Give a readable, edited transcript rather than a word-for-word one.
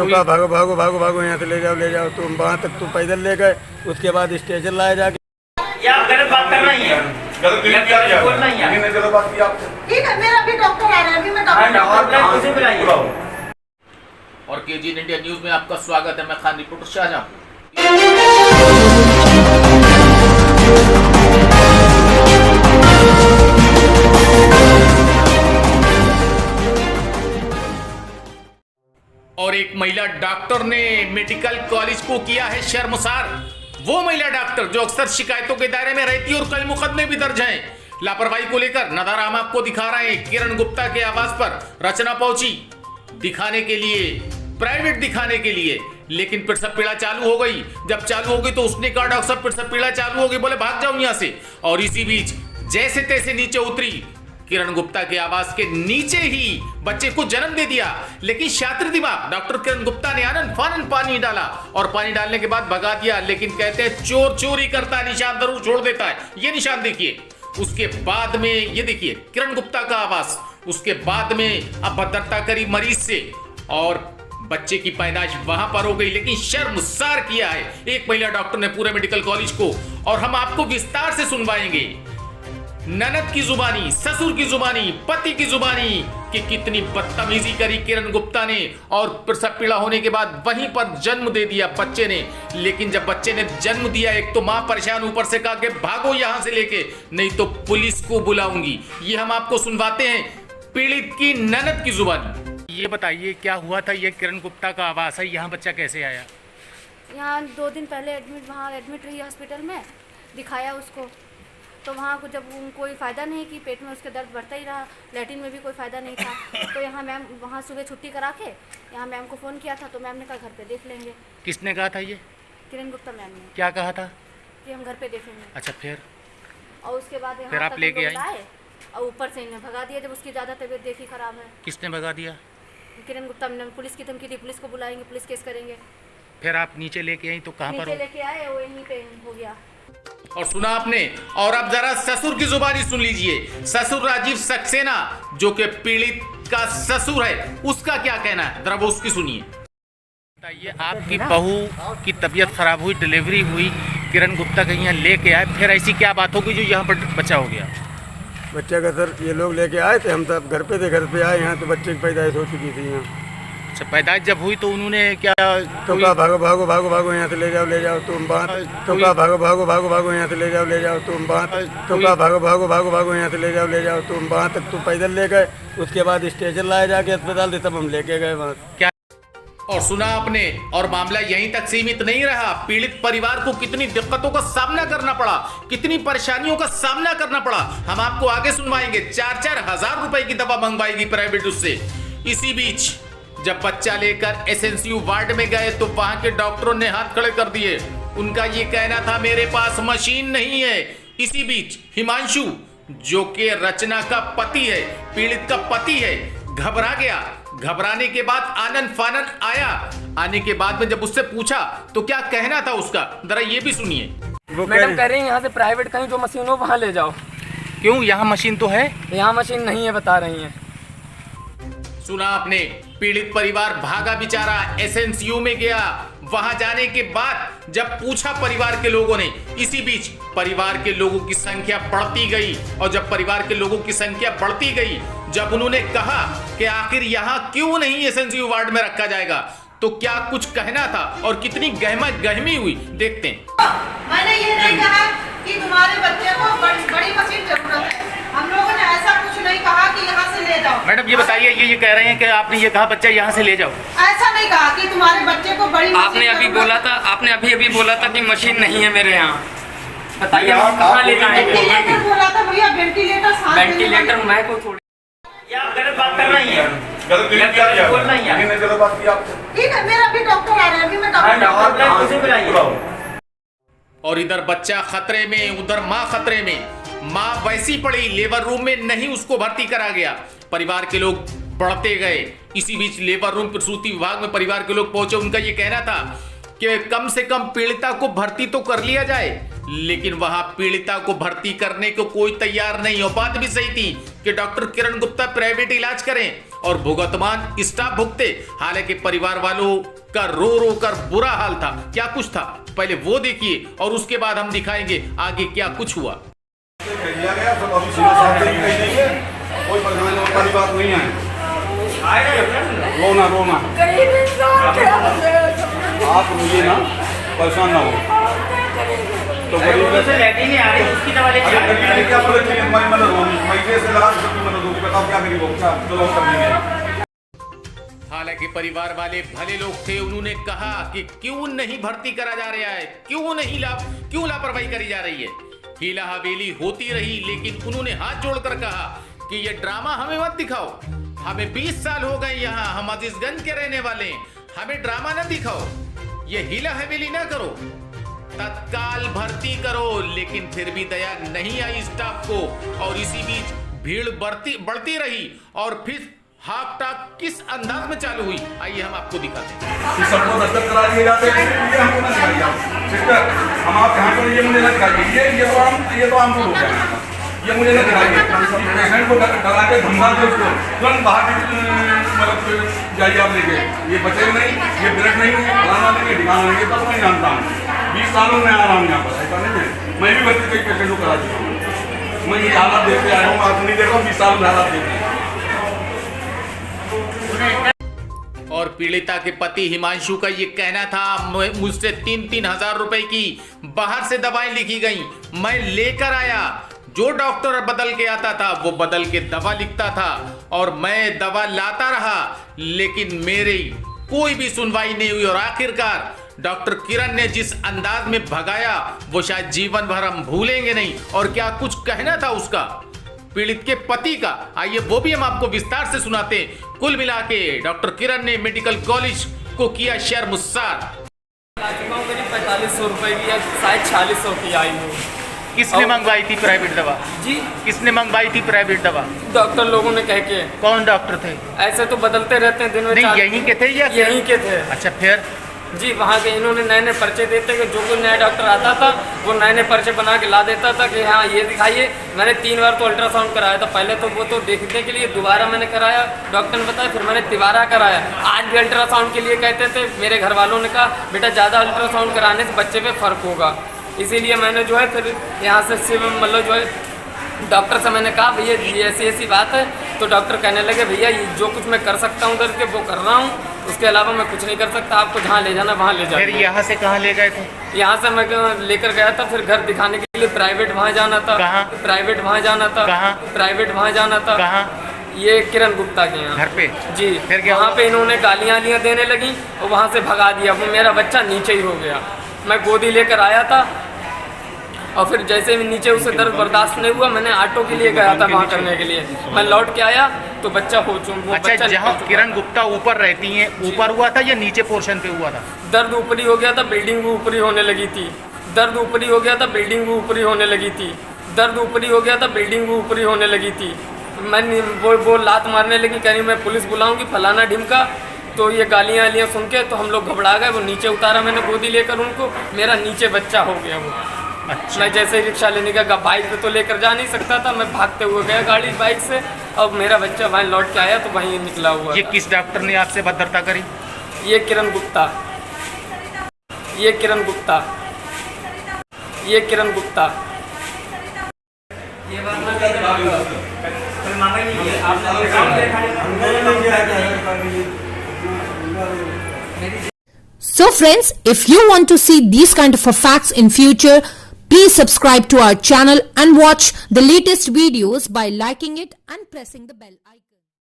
हुई? भागो भागो भागो भागो, यहाँ से ले जाओ तुम वहाँ तक तुम पैदल ले गए, उसके बाद स्टेशन लाए जाके। आप गलत बात कर रही हैं, गलत बोल रही हैं। गलत बात की आपसे। ठीक है, मेरा भी डॉक्टर आ रहा है, अभी मैं डॉक्टर बुलाइए। और केजीएन इंडिया न्यूज में आपका स्वागत है। मैं खान रिपोर्टर शाहजहां। और एक महिला डॉक्टर ने मेडिकल कॉलेज को किया है शर्मसार। वो महिला डॉक्टर जो अक्सर शिकायतों के दायरे में रहती है और कई मुकदमे भी दर्ज हैं लापरवाही को लेकर। नजारा हम आपको दिखा रहे हैं। किरण गुप्ता के आवास पर रचना पहुंची दिखाने के लिए, प्राइवेट दिखाने के लिए, लेकिन प्रसव पीड़ा चालू हो गई। जब चालू हो गई तो उसने कहा डॉक्टर साहब प्रसव पीड़ा चालू हो गई, बोले भाग जाओ यहाँ से। और इसी बीच जैसे तैसे नीचे उतरी, किरण गुप्ता के आवास के नीचे ही बच्चे को जन्म दे दिया। लेकिन शातिर दिमाग डॉक्टर किरण गुप्ता ने आनन फानन पानी डाला और पानी डालने के बाद भगा दिया। लेकिन कहते हैं चोर चोरी करता है, निशान जरूर छोड़ देता है। ये निशान देखिए। उसके बाद में ये देखिए किरण गुप्ता का आवास। उसके बाद में अभद्रता करी मरीज से और बच्चे की पैदाइश वहां पर हो गई। लेकिन शर्मसार किया है एक महिला डॉक्टर ने पूरे मेडिकल कॉलेज को। और हम आपको विस्तार से सुनवाएंगे ननद की जुबानी, ससुर की जुबानी, पति की जुबानी कि कितनी बदतमीजी करी किरण गुप्ता ने। और प्रसव पीड़ा होने के बाद वहीं पर जन्म दे दिया बच्चे ने। लेकिन जब बच्चे ने जन्म दिया, एक तो मां परेशान, ऊपर से कहा कि भागो यहां से लेके, नहीं तो पुलिस को बुलाऊंगी। ये हम आपको सुनवाते हैं पीड़ित की ननद की जुबानी। ये बताइए क्या हुआ था? ये किरण गुप्ता का आवास है, यहाँ बच्चा कैसे आया? यहाँ 2 दिन पहले वहाँ एडमिट रही हॉस्पिटल में, दिखाया उसको तो वहाँ को जब कोई फ़ायदा नहीं कि पेट में उसके दर्द बढ़ता ही रहा, लैट्रिन में भी कोई फ़ायदा नहीं था। तो यहाँ मैम वहाँ सुबह छुट्टी करा के यहाँ मैम को फ़ोन किया था, तो मैम ने कहा घर पे देख लेंगे। किसने कहा था ये? किरण गुप्ता मैम ने। क्या कहा था? कि हम घर पे देखेंगे। अच्छा, फिर? और उसके बाद फिर आप लेके आए और ऊपर से इन्हें भगा दिया जब उसकी ज़्यादा तबीयत देखी ख़राब है। किसने भगा दिया? किरण गुप्ता ने पुलिस की धमकी दी, पुलिस को बुलाएंगे, पुलिस केस करेंगे। फिर आप नीचे लेके आई तो कहाँ पर? नीचे लेके आए, वो यहीं पे हो गया। और सुना आपने। और अब जरा ससुर की जुबानी सुन लीजिए। ससुर राजीव सक्सेना जो कि पीड़ित का ससुर है, उसका क्या कहना है, जरा वो उसकी सुनिए। बताइए, आपकी बहू की तबीयत खराब हुई, डिलीवरी हुई, किरण गुप्ता कहीं यहाँ लेके आए, फिर ऐसी क्या बात हो गई जो यहाँ पर बच्चा हो गया? बच्चा का सर ये लोग लेके आए थे, हम सब घर पे थे। घर पे आए यहाँ तो बच्चे की पैदाइश हो चुकी थी यहाँ। अच्छा, पैदाइश जब हुई तो उन्होंने क्या? तो कहा भागो भागो भागो भागो, यहाँ से ले जाओ तुम वहाँ। तो कहा भागो भागो भागो भागो, यहाँ से ले जाओ तुम वहाँ। तो कहा भागो भागो भागो भागो, यहाँ से ले जाओ तुम वहाँ तक तुम पैदल ले गए, उसके बाद स्टेशन लाए जाके अस्पताल से, तब हम लेके गए वहाँ। क्या? और सुना आपने। और मामला यहीं तक सीमित नहीं रहा। पीड़ित परिवार को कितनी दिक्कतों का सामना करना पड़ा, कितनी परेशानियों का सामना करना पड़ा, हम आपको आगे सुनवाएंगे। 4-4 हजार रुपए की दवा मंगवाएगी प्राइवेट उससे। इसी बीच जब बच्चा लेकर एसएनसीयू वार्ड में गए तो वहां के डॉक्टरों ने हाथ खड़े कर दिए। उनका ये कहना था मेरे पास मशीन नहीं है। इसी बीच हिमांशु जो कि रचना का पति है, पीड़ित का पति है, घबरा गया। घबराने के बाद आनन फानन आया। आने के बाद में जब उससे पूछा तो क्या कहना था उसका, जरा ये भी सुनिए। मैडम कह रही है यहाँ से प्राइवेट कहीं जो मशीन हो वहाँ ले जाओ। क्यों? यहाँ मशीन तो है। यहाँ मशीन नहीं है बता रही हैं। सुना आपने। पीड़ित परिवार भागा बेचारा, एसएनसीयू में गया। वहां जाने के बाद जब पूछा परिवार के लोगों ने, इसी बीच परिवार के लोगों की संख्या बढ़ती गई। और जब परिवार के लोगों की संख्या बढ़ती गई, जब उन्होंने कहा कि आखिर यहाँ क्यों नहीं एसएनसीयू वार्ड में रखा जाएगा, तो क्या कुछ कहना था और कितनी गहमी हुई, देखते हैं। मैंने ये नहीं कहा कि तुम्हारे बच्चे को बड़ी मशीन जरूरत है। हम लोगों ने ऐसा कुछ नहीं कहा कि यहाँ से ले जाओ। मैडम ये बताइए, ये कह रहे हैं कि आपने ये कहा बच्चा यहाँ से ले जाओ। ऐसा नहीं कहा कि तुम्हारे बच्चे को बड़ी आपने अभी बोला था, आपने अभी बोला था कि मशीन नहीं है मेरे यहाँ। बताइए हम कहाँ ले जाएंगे? वेंटिलेटर बोला था भैया, वेंटिलेटर। वेंटिलेटर मैं को थोड़ी। आप गलत बात कर रही हैं, गलत बोल रही हैं। गलत बात की आपसे। ठीक है, मेरा भी डॉक्टर आ रहा है, अभी मैं डॉक्टर बुलाइए। और इधर बच्चा खतरे में, उधर माँ खतरे में। माँ वैसी पड़ी, लेबर रूम में नहीं उसको भर्ती करा गया। परिवार के लोग बढ़ते गए। इसी बीच लेबर रूम प्रसूति विभाग में परिवार के लोग पहुंचे। उनका ये कहना था कि कम से कम पीड़िता को भर्ती तो कर लिया जाए, लेकिन वहां पीड़िता को भर्ती करने को कोई तैयार नहीं। और बात भी सही थी कि डॉक्टर किरण गुप्ता प्राइवेट इलाज करें और भुगतमान स्टाफ भुगते। हालांकि परिवार वालों का रो रो कर बुरा हाल था। क्या कुछ था पहले वो देखिए और उसके बाद हम दिखाएंगे आगे क्या कुछ हुआ। कोई परेशानी बात नहीं है, रोना रोना आप मुझे ना परेशान ना हो। तो गरीब से लेटी नहीं आ रही, उसकी दवा लेके आ रही है। क्या मदद चाहिए हमारी मदद होगी, पैसे से लगा सबकी मदद होगी, बताओ क्या गरीब हो, क्या चलो कर देंगे। हालांकि परिवार वाले भले लोग थे, उन्होंने कहा कि क्यों नहीं भर्ती करा जा रहा है, क्यों लापरवाही करी जा रही है। हीला हवेली होती रही, लेकिन उन्होंने हाथ जोड़कर कहा कि ये ड्रामा हमें मत दिखाओ, हमें 20 साल हो गए यहाँ, हम अजीजगंज के रहने वाले हैं, हमें ड्रामा न दिखाओ, ये हीला हवेली ना करो, तत्काल भर्ती करो। लेकिन फिर भी दया नहीं आई स्टाफ को और इसी बीच भीड़ बढ़ती रही और फिर हाफ टाक किस अंदाज में चालू हुई, आइए हम आपको दिखाते हैं। सबको दस्तखत करा दिए जाते हैं, ये हमको ना दिखाइए आप सिस्टर, हम आपके हाथ में ये मुझे ना दिखाइए, ये तो हमको हो गया, ये मुझे ना दिखाइए। पेशेंट को डरा के धमका के उसको तुरंत बाहर मतलब जाइए आप लेके, ये बचे नहीं, ये ब्लड नहीं है, फलाना नहीं है, ढिकाना नहीं है, तब मैं जानता हूँ। 20 सालों में आ रहा हूँ यहाँ पर, ऐसा नहीं है। मैं भी बच्चे कई पेशेंट को करा चुका हूँ, मैं ये हालात देखते आया हूँ, आप नहीं देखा 20 साल में हालात देखते हैं। और पीड़िता के पति हिमांशु का ये कहना था, मुझसे 3-3 हजार रुपए की बाहर से दवाएं लिखी गई, मैं लेकर आया, जो डॉक्टर बदल के आता था वो बदल के दवा लिखता था और मैं दवा लाता रहा, लेकिन मेरी कोई भी सुनवाई नहीं हुई और आखिरकार डॉक्टर किरण ने जिस अंदाज में भगाया वो शायद जीवन भर हम भूलेंगे नहीं। और क्या कुछ कहना था उसका पीड़ित के पति का, आइए वो भी हम आपको विस्तार से सुनाते हैं। कुल मिला के डॉक्टर किरण ने मेडिकल कॉलेज को किया शर्मसार। 4500 रुपए की, शायद 4600 की आई हो। किसने मंगवाई थी प्राइवेट दवा जी? किसने मंगवाई थी प्राइवेट दवा? डॉक्टर लोगों ने कह के। कौन डॉक्टर थे? ऐसे तो बदलते रहते हैं दिन में। नहीं यहीं के थे या यहीं के थे? अच्छा फिर जी, वहाँ के इन्होंने नए नए पर्चे देते कि जो कोई नया डॉक्टर आता था वो नए नए पर्चे बना के ला देता था कि हाँ ये दिखाइए। मैंने 3 बार तो अल्ट्रासाउंड कराया था, पहले तो वो तो देखने के लिए, दोबारा मैंने कराया, डॉक्टर ने बताया, फिर मैंने तिबारा कराया। आज भी अल्ट्रासाउंड के लिए कहते थे, मेरे घर वालों ने कहा बेटा ज़्यादा अल्ट्रासाउंड कराने से बच्चे पे फ़र्क होगा, इसीलिए मैंने जो है फिर यहाँ से मतलब जो है डॉक्टर से मैंने कहा भैया ये ऐसी बात है, तो डॉक्टर कहने लगे भैया ये जो कुछ मैं कर सकता हूँ करके वो कर रहा हूँ, उसके अलावा मैं कुछ नहीं कर सकता, आपको जहाँ ले जाना वहाँ ले जाना। फिर यहाँ से कहाँ ले गए थे? यहाँ से मैं लेकर गया था, फिर घर दिखाने के लिए प्राइवेट वहाँ जाना था। कहाँ? प्राइवेट वहाँ जाना था। कहाँ? प्राइवेट वहाँ जाना था। कहाँ? ये किरण गुप्ता के यहाँ घर पे? जी। फिर क्या? वहाँ पे इन्होंने गालियाँ देने लगी और वहाँ से भगा दिया, वो मेरा बच्चा नीचे ही हो गया। मैं गोदी लेकर आया था और फिर जैसे भी नीचे उसे दर्द बर्दाश्त नहीं हुआ, मैंने ऑटो के लिए गया था वहाँ करने के लिए, मैं लौट के आया तो बच्चा हो चुका। अच्छा, जहाँ किरण गुप्ता ऊपर रहती हैं, ऊपर हुआ था या नीचे पोर्शन पे हुआ था? दर्द ऊपरी हो गया था, बिल्डिंग भी ऊपरी होने लगी थी। दर्द ऊपरी हो गया था, बिल्डिंग भी ऊपरी होने लगी थी। दर्द ऊपरी हो गया था, बिल्डिंग भी ऊपरी होने लगी थी। मैं वो लात मारने लगी, कहीं मैं पुलिस बुलाऊंगी फलाना ढिमका, तो ये गालियाँ सुन के तो हम लोग घबरा गए। वो नीचे उतारा मैंने गोदी लेकर उनको, मेरा नीचे बच्चा हो गया वो। अच्छा। मैं जैसे ही रिक्शा लेने का बाइक पे तो लेकर जा नहीं सकता था, मैं भागते हुए गया गाड़ी बाइक से, और मेरा बच्चा वहीं लौट के आया तो वहीं निकला हुआ। ये किस डॉक्टर ने आपसे भद्रता करी? ये किरण गुप्ता, ये किरण गुप्ता, ये किरण गुप्ता। ये बात So friends, if you want to see these kind of facts in future, please subscribe to our channel and watch the latest videos by liking it and pressing the bell icon.